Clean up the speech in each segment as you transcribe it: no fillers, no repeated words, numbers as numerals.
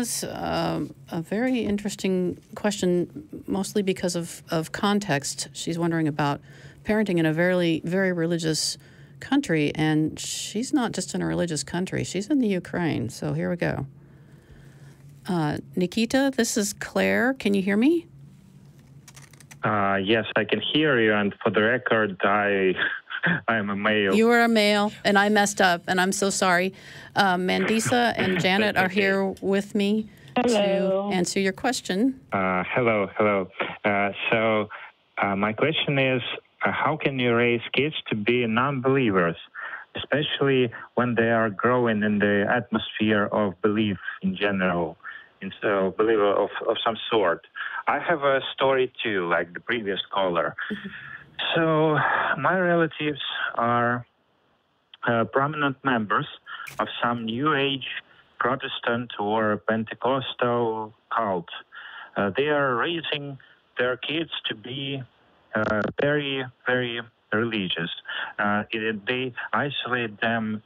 was a very interesting question, mostly because of context. She's wondering about parenting in a very, very religious country, and she's not just in a religious country. She's in the Ukraine. So here we go. Nikita, this is Claire. Can you hear me? Yes, I can hear you. And for the record, I am a male. You are a male, and I messed up, and I'm so sorry. Mandisa and Janet are here with me to answer your question. Hello. So my question is, how can you raise kids to be non-believers, especially when they are growing in the atmosphere of belief in general, in so belief of some sort? I have a story too, like the previous caller. So my relatives are prominent members of some New Age Protestant or Pentecostal cult. They are raising their kids to be very, very religious. They isolate them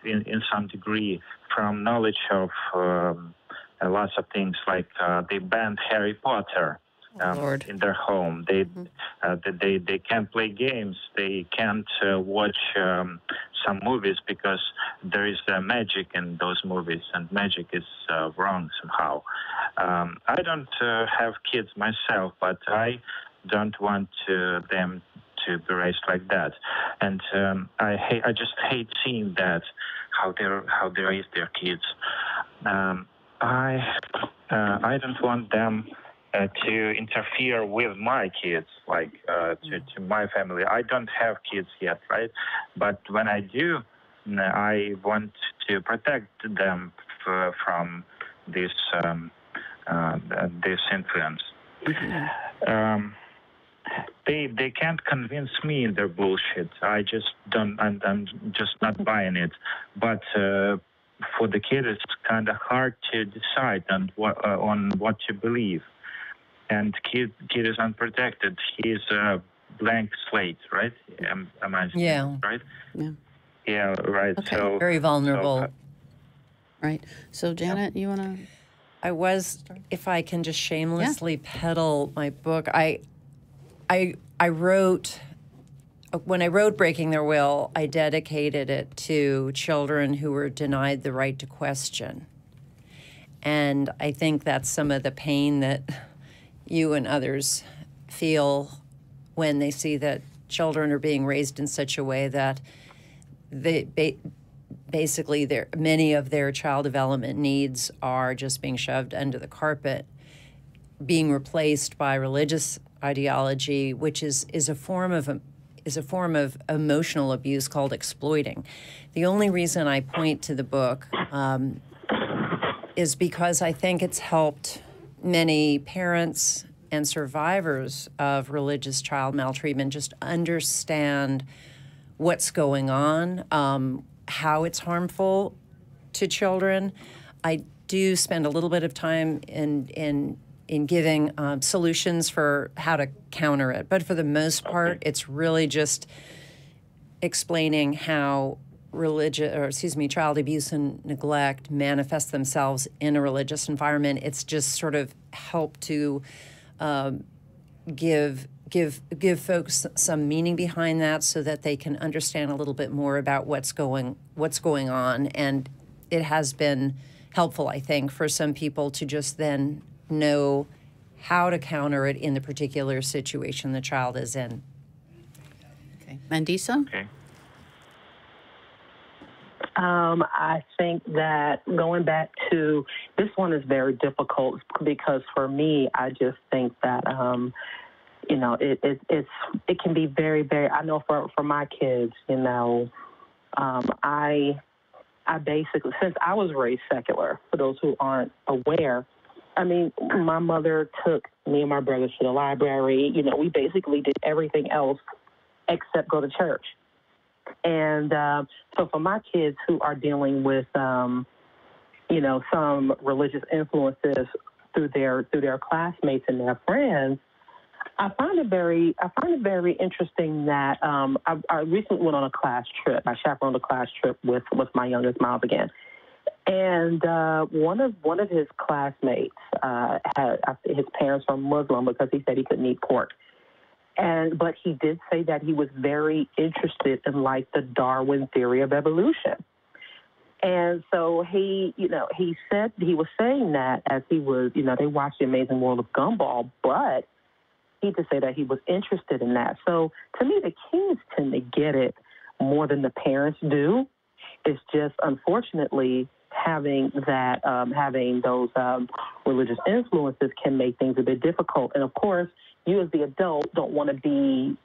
in some degree from knowledge of lots of things, like they banned Harry Potter in their home. They can't play games. They can't watch some movies because there is magic in those movies, and magic is wrong somehow. I don't have kids myself, but I don't want them to be raised like that, and I just hate seeing that how they raise their kids. I don't want them to interfere with my kids, like to my family. I don't have kids yet, right? But when I do, I want to protect them from this influence. They can't convince me in their bullshit. I just don't. I'm just not buying it. But for the kid, it's kind of hard to decide on what to believe. And kid is unprotected. He's a blank slate, right? Am I right? Yeah, right. Okay. So very vulnerable. Right. So Janet, you want to? I was, if I can just shamelessly peddle my book, I wrote, when I wrote Breaking Their Will, I dedicated it to children who were denied the right to question. And I think that's some of the pain that you and others feel when they see that children are being raised in such a way that basically many of their child development needs are just being shoved under the carpet, being replaced by religious ideology, which is a form of emotional abuse called exploiting. The only reason I point to the book is because I think it's helped many parents and survivors of religious child maltreatment just understand what's going on, how it's harmful to children. I do spend a little bit of time in giving solutions for how to counter it. But for the most part, it's really just explaining how child abuse and neglect manifest themselves in a religious environment. It's just sort of helped to give folks some meaning behind that so that they can understand a little bit more about what's going on. And it has been helpful, I think, for some people to just then know how to counter it in the particular situation the child is in. Okay. Mandisa? Okay. I think that going back to this one is very difficult because for me, I just think that it can be very, very. I know for my kids, I basically, since I was raised secular, for those who aren't aware, I mean, my mother took me and my brothers to the library. We basically did everything else except go to church. And so for my kids who are dealing with, some religious influences through their classmates and their friends, I find it very interesting that I recently went on a class trip. I chaperoned a class trip with my youngest, Miles, again. And one of his classmates his parents were Muslim because he said he couldn't eat pork. But he did say that he was very interested in like the Darwin theory of evolution. And so he said he was saying that as he was, they watched The Amazing World of Gumball, but he did say that he was interested in that. So to me, the kids tend to get it more than the parents do. It's just, unfortunately, having those religious influences can make things a bit difficult. And of course, you as the adult don't want to be,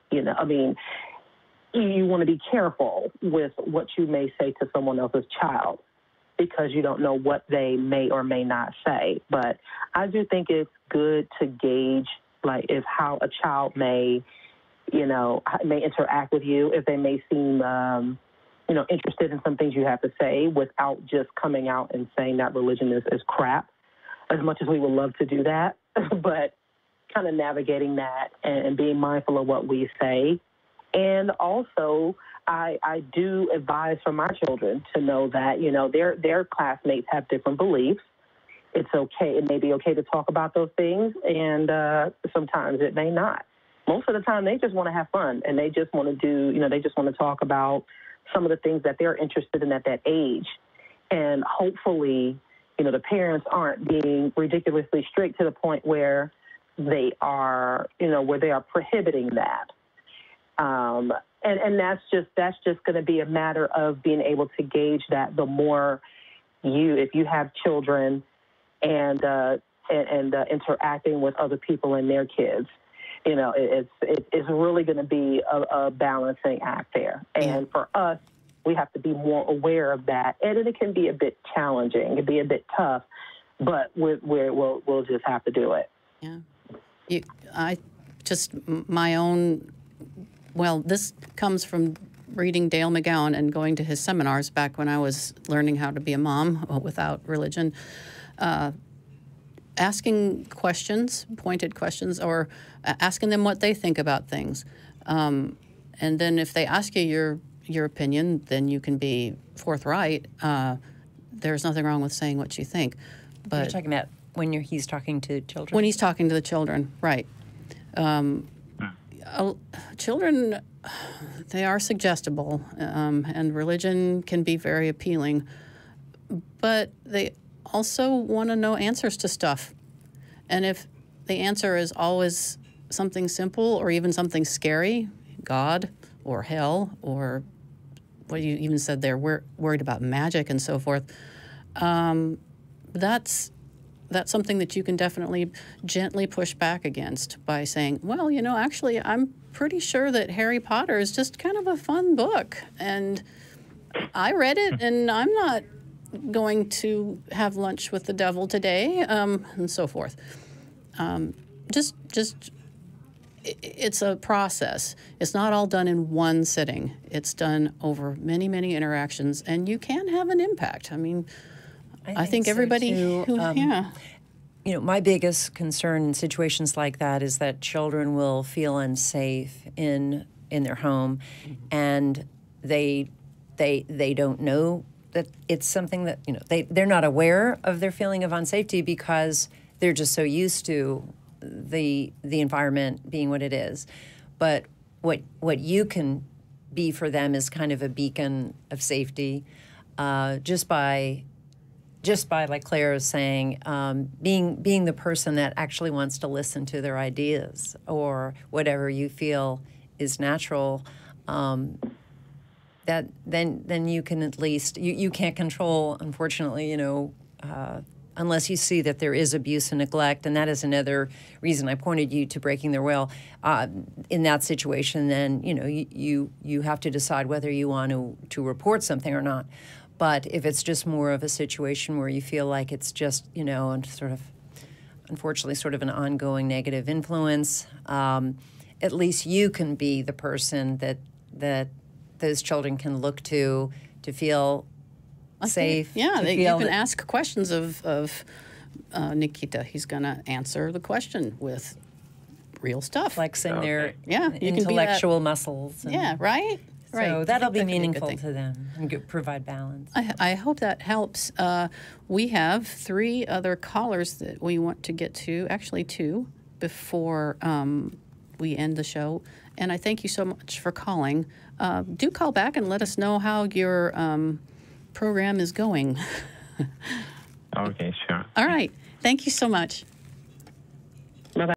you want to be careful with what you may say to someone else's child because you don't know what they may or may not say. But I do think it's good to gauge, like, if how a child may interact with you, if they may seem, interested in some things you have to say without just coming out and saying that religion is crap, as much as we would love to do that. But kind of navigating that and being mindful of what we say. And also, I do advise for my children to know that, their classmates have different beliefs. It's okay. It may be okay to talk about those things, and sometimes it may not. Most of the time, they just want to have fun, and they just want to they just want to talk about some of the things that they're interested in at that age. And hopefully, the parents aren't being ridiculously strict to the point where they are, where they are prohibiting that. And that's just going to be a matter of being able to gauge that. The more if you have children and interacting with other people and their kids, it's really going to be a balancing act there. And for us, we have to be more aware of that. And it can be a bit challenging. It can be a bit tough, but we'll just have to do it. Yeah. This comes from reading Dale McGowan and going to his seminars back when I was learning how to be a mom without religion. Asking questions, pointed questions, or asking them what they think about things. And then if they ask you your opinion, then you can be forthright. There's nothing wrong with saying what you think. But you're talking about when he's talking to children? When he's talking to the children, right. Children, they are suggestible, and religion can be very appealing, but they also want to know answers to stuff. And if the answer is always something simple or even something scary, God or hell, or what you even said there, we're worried about magic and so forth, that's something that you can definitely gently push back against by saying, well, actually, I'm pretty sure that Harry Potter is just kind of a fun book. And I read it, and I'm not going to have lunch with the devil today, and so forth. It's a process. It's not all done in one sitting. It's done over many, many interactions, and you can have an impact. I mean, I think everybody my biggest concern in situations like that is that children will feel unsafe in their home, and they don't know that it's something that they're not aware of their feeling of unsafety because they're just so used to the environment being what it is. But what you can be for them is kind of a beacon of safety, just by, like Claire is saying, being the person that actually wants to listen to their ideas or whatever you feel is natural. That then you can at least you can't control, unfortunately, unless you see that there is abuse and neglect, and that is another reason I pointed you to breaking their will. In that situation, then you have to decide whether you want to report something or not. But if it's just more of a situation where you feel like it's just and sort of, unfortunately, sort of an ongoing negative influence, at least you can be the person that those children can look to feel safe. Yeah, you can ask questions of Nikita. He's going to answer the question with real stuff. Flexing their you intellectual muscles. Yeah, right? Right. So that'll be That could be a good meaningful thing. to them and provide balance. I hope that helps. We have 3 other callers that we want to get to, actually 2, before we end the show. And I thank you so much for calling. Do call back and let us know how your program is going. Okay, sure. All right. Thank you so much.